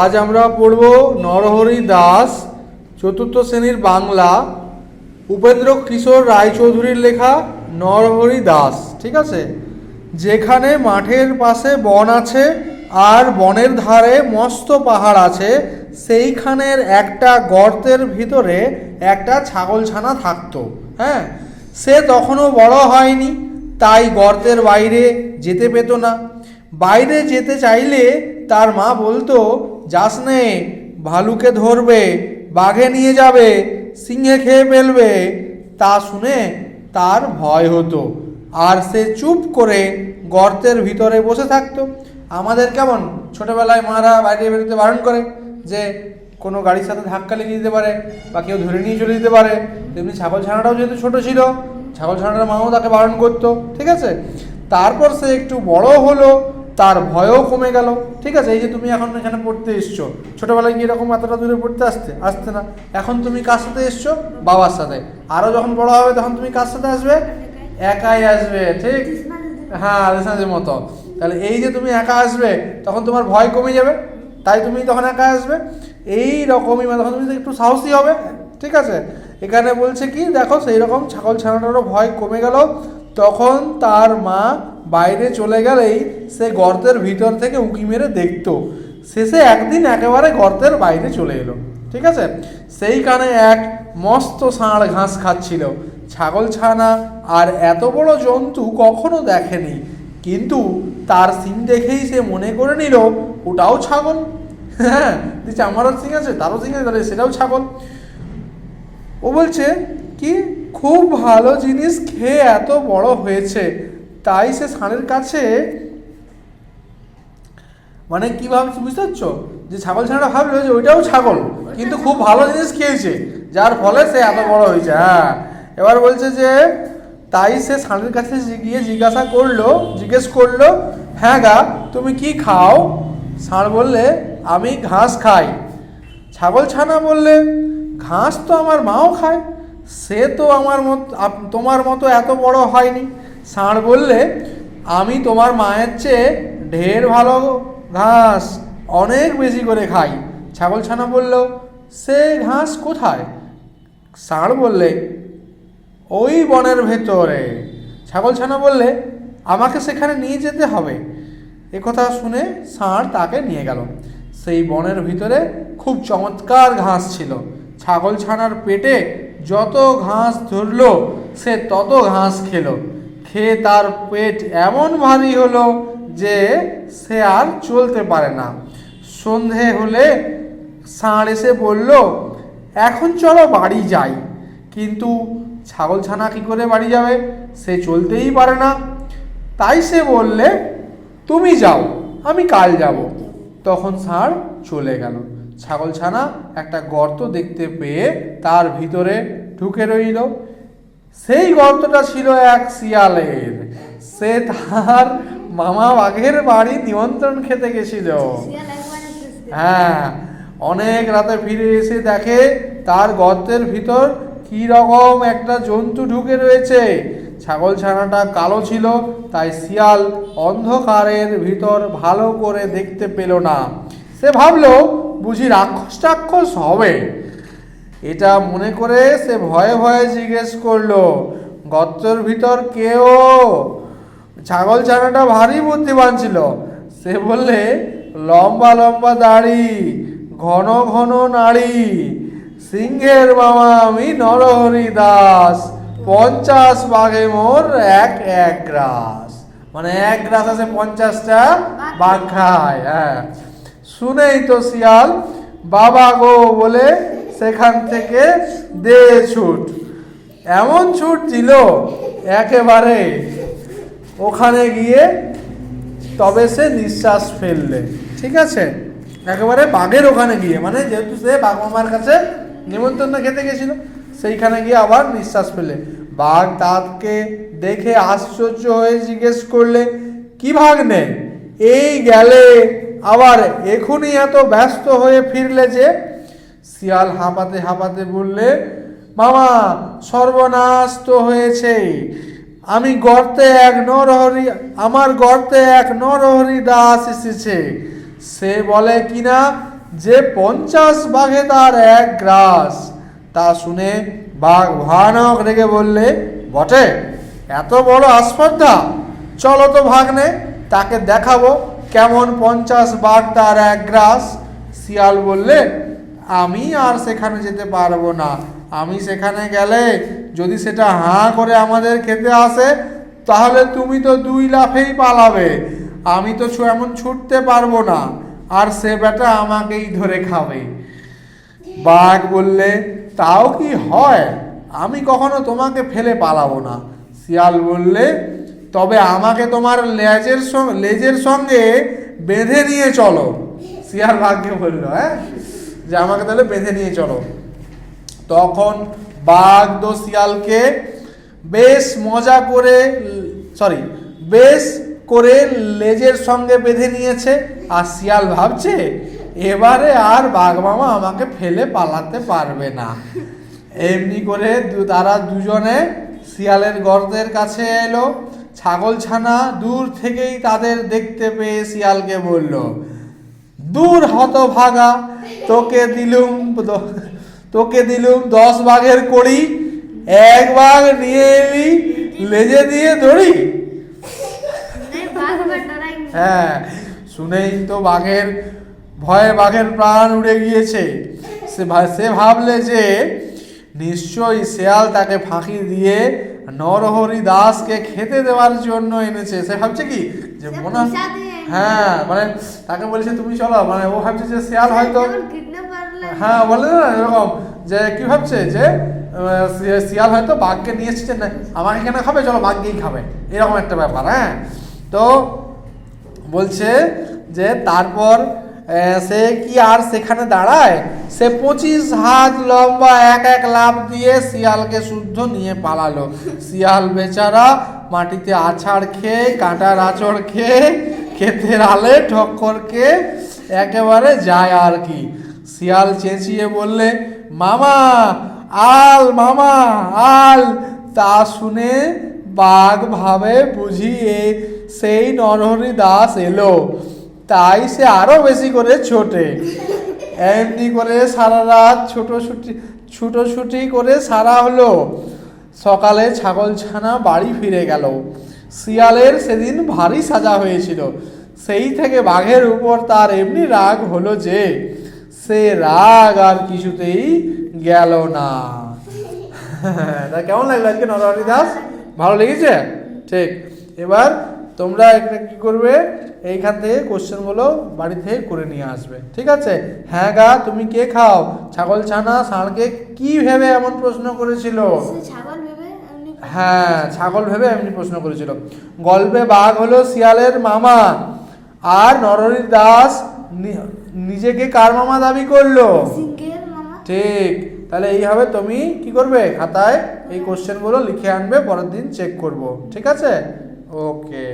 আজ আমরা পড়ব নরহরি দাস চতুর্থ শ্রেণীর বাংলা উপেন্দ্র কিশোর রায়চৌধুরীর লেখা নরহরি দাস। ঠিক আছে। যেখানে মাঠের পাশে বন আছে আর বনের ধারে মস্ত পাহাড় আছে, সেইখানের একটা গর্তের ভিতরে একটা ছাগলছানা থাকতো। হ্যাঁ, সে তখনও বড় হয়নি, তাই গর্তের বাইরে যেতে পেত না। বাইরে যেতে চাইলে তার মা বলতো, যাস নে, ভালুকে ধরবে, বাঘে নিয়ে যাবে, সিংহে খেয়ে ফেলবে। তা শুনে তার ভয় হতো আর সে চুপ করে গর্তের ভিতরে বসে থাকতো। আমাদের কেমন ছোটবেলায় মারা বাইরে বেরোতে বারণ করে, যে কোনো গাড়ির সাথে ধাক্কা লেগে যেতে পারে বা কেউ ধরে নিয়ে চলে যেতে পারে, তেমনি ছাগলছানাটাও যেহেতু ছোট ছিল, ছাগলছানাটার মাও তাকে বারণ করতো। ঠিক আছে। তারপর সে একটু বড় হলো, তার ভয়ও কমে গেল। ঠিক আছে। এই যে তুমি এখন এখানে পড়তে এসছো, ছোটবেলায় কি এরকম এতটা দূরে পড়তে আসতে না। এখন তুমি কার সাথে এসছো? বাবার সাথে। আরও যখন বড় হবে তখন তুমি কার সাথে আসবে? একাই আসবে। ঠিক, হ্যাঁ, রেশাদের মতো। তাহলে এই যে তুমি একা আসবে, তখন তোমার ভয় কমে যাবে, তাই তুমি তখন একা আসবে। এই রকমই মানে তখন তুমি একটু সাহসী হবে। ঠিক আছে। এখানে বলছে কি, দেখো সেই রকম ছাগল ছানাটারও ভয় কমে গেল। তখন তার মা বাইরে চলে গেলেই সে গর্তের ভিতর থেকে উঁকি মেরে দেখতো। শেষে একদিন একেবারে গর্তের বাইরে চলে এলো। ঠিক আছে। সেইখানে এক মস্ত ষাঁড় ঘাস খাচ্ছিল। ছাগলছানা আর এত বড় জন্তু কখনো দেখেনি, কিন্তু তার সিং দেখেই সে মনে করে নিল ওটাও ছাগল। হ্যাঁ, দিচ্ছে আমারও সিং আছে, তারও সিং আছে, তাহলে সেটাও ছাগল। ও বলছে কি, খুব ভালো জিনিস খেয়ে এত বড় হয়েছে, তাই সে ষাঁড়ের কাছে মানে কি ভাবছে বুঝতে পারছো, যে ছাগল ছানাটা ভাবলো যে ওইটাও ছাগল, কিন্তু খুব ভালো জিনিস খেয়েছে, যার ফলে সে এত বড় হয়েছে। হ্যাঁ, এবার বলছে যে তাই সে ষাঁড়ের কাছে গিয়ে জিজ্ঞেস করলো, হ্যাঁ গা, তুমি কি খাও? ষাঁড় বললে, আমি ঘাস খাই। ছাগল ছানা বললে, ঘাস তো আমার মাও খায়, সে তো তোমার মতো এত বড় হয়নি। ষাঁড় বললে, আমি তোমার মায়ের চেয়ে ঢের ভালো ঘাস অনেক বেশি করে খাই। ছাগল ছানা বলল, সে ঘাস কোথায়? ষাঁড় বললে, ওই বনের ভেতরে। ছাগল ছানা বললে, আমাকে সেখানে নিয়ে যেতে হবে। একথা শুনে ষাঁড় তাকে নিয়ে গেল। সেই বনের ভিতরে খুব চমৎকার ঘাস ছিল। ছাগল ছানার পেটে যত ঘাস ধরল সে তত ঘাস খেলো। খেয়ে তার পেট এমন ভারী হলো যে সে আর চলতে পারে না। সন্ধে হলে ষাঁড় এসে বলল, এখন চলো বাড়ি যাই। কিন্তু ছাগল ছানা কী করে বাড়ি যাবে? সে চলতেই পারে না। তাই সে বললে, তুমি যাও, আমি কাল যাব। তখন ষাঁড় চলে গেল। ছাগল ছানা একটা গর্ত দেখতে পেয়ে তার ভিতরে ঢুকে রইল। সেই গর্তটা ছিল এক শিয়ালের। সে তার মামা বাঘের বাড়ি নিমন্ত্রণ খেতে গেছিল। হ্যাঁ, অনেক রাতে ফিরে এসে দেখে তার গর্তের ভিতর কি রকম একটা জন্তু ঢুকে রয়েছে। ছাগল ছানাটা কালো ছিল, তাই শিয়াল অন্ধকারের ভিতর ভালো করে দেখতে পেল না। সে ভাবলো বুঝি রাক্ষস হবে। এটা মনে করে সে ভয়ে ভয়ে জিজ্ঞেস করলো, গর্তের ভিতর কেউ? ছাগল ছানাটা ভারী বুদ্ধিমান ছিল। সে বললে, লম্বা লম্বা দাড়ি, ঘন ঘন নাড়ি, সিংহের মামা আমি নরহরি দাস, 50 বাঘে মোর এক গ্রাস। মানে এক গ্রাস আছে 50টা বাঘ খায়। হ্যাঁ, শুনেই তো শিয়াল বাবা গো বলে সেখান থেকে দে ছুট। এমন ছুট দিল একেবারে ওখানে গিয়ে তবে সে নিঃশ্বাস ফেললে। ঠিক আছে। একেবারে বাঘের ওখানে গিয়ে, মানে যেহেতু সে বাঘ মামার কাছে নিমন্ত্রণ খেতে গেছিল, সেইখানে গিয়ে আবার নিঃশ্বাস ফেলে। বাঘ তাকে দেখে আশ্চর্য হয়ে জিজ্ঞেস করলে, কি ভাগ্নে, এই গেলে আবার এখনই এত ব্যস্ত হয়ে ফিরলে যে? শিয়াল হাঁপাতে হাঁপাতে বললে, মামা, সর্বনাশ তো হয়েছে। আমার গর্তে এক নরহরি দাস এসেছে। সে বলে কিনা যে 50 বাঘে তার এক গ্রাস। তা শুনে বাঘ ভয়ানক রেগে বললে, বটে, এত বড় আস্পর্ধা, চলো তো ভাগ্নে, তাকে দেখাবো কেমন 50 বাঘ তার এক গ্রাস। শিয়াল বললে, আমি আর সেখানে যেতে পারবো না। আমি সেখানে গেলে যদি সেটা হাঁ করে আমাদের খেতে আসে, তাহলে তুমি তো 2 লাফেই পালাবে। আমি তো এমন ছুটতে পারবো না, আর সে বেটা আমাকেই ধরে খাবে। বাঘ বললে, তাও কি হয়, আমি কখনো তোমাকে ফেলে পালাবো না। শিয়াল বললে, তবে আমাকে তোমার লেজের সঙ্গে বেঁধে নিয়ে চলো। শিয়াল বাঘকে বলল, হ্যাঁ, যে আমাকে তাহলে বেঁধে নিয়ে চলো। তখন বাঘ তো শিয়ালকে বেশ করে লেজের সঙ্গে বেঁধে নিয়েছে। আর শিয়াল ভাবছে, এবারে আর বাঘ মামা আমাকে ফেলে পালাতে পারবে না। এমনি করে তারা দুজনে শিয়ালের গর্তের কাছে এলো। ছাগলছানা দূর থেকেই তাদের দেখতে পেয়ে শিয়ালকে বলল, দূর হতভাগা, তোকে দিলুম 10 বাঘের কড়ি, 1 বাঘ নিয়ে এলি লেজে দিয়ে দড়ি। হ্যাঁ, শুনেই তো বাঘের প্রাণ উড়ে গিয়েছে। সে ভাবলে যে নিশ্চয়ই শিয়াল তাকে ফাঁকি দিয়ে নরহরি দাসকে খেতে দেওয়ার জন্য এনেছে। সে ভাবছে কি যে মনে, হ্যাঁ, মানে তাকে বলছে তুমি চলো, মানে ও ভাবছে যে শিয়াল হয়তো, হ্যাঁ বলে না এরকম, যে কি ভাবছে যে শিয়াল হয়তো বাঘকে নিয়ে এসেছে, না আমাকে কেন খাবে, চলো বাঘকেই খাবে, এরকম একটা ব্যাপার। হ্যাঁ, তো বলছে যে তারপর সে কি আর সেখানে দাঁড়ায়, সে 25 হাত লম্বা এক লাফ দিয়ে শিয়ালকে শুদ্ধ নিয়ে পালালো। শিয়াল বেচারা মাটিতে আছাড় খেয়ে, কাঁটার আঁচড় খেয়ে, ক্ষেতের আলে ঠক্কর খেয়ে একেবারে যায় আর কি। শিয়াল চেঁচিয়ে বললে, মামা আল। তা শুনে বাঘ ভাবে বুঝি সেই নরহরি দাস এলো, তাই সে আরো বেশি করে ছোটে। এমনি করে সারা রাত ছুটোছুটি করে সারা হলো। সকালে ছাগলছানা বাড়ি ফিরে গেল। শিয়ালের সেদিন ভারী সাজা হয়েছিল। সেই থেকে বাঘের উপর তার এমনি রাগ হলো যে সে রাগ আর কিছুতেই গেল না। তা কেমন লাগলো আজকে নরহরি দাস? ভালো লেগেছে? ঠিক। এবার তোমরা একটা কি করবে, এইখান থেকে কোশ্চেনগুলো বাড়ি থেকে করে নিয়ে আসবে, ঠিক আছে? হ্যাঁ গা, তুমি কে খাও? ছাগলছানা ষাঁড়কে কি ভেবে এমন প্রশ্ন করেছিল? হ্যাঁ, ছাগল ভেবে এমনি প্রশ্ন করেছিল। গল্পে বাঘ হলো শিয়ালের মামা, আর নরহরি দাস নিজেকে কার মামা দাবি করলো? ঠিক। তাহলে এইভাবে তুমি কি করবে, খাতায় এই কোশ্চেনগুলো লিখে আনবে, পরের দিন চেক করব, ঠিক আছে? ওকে।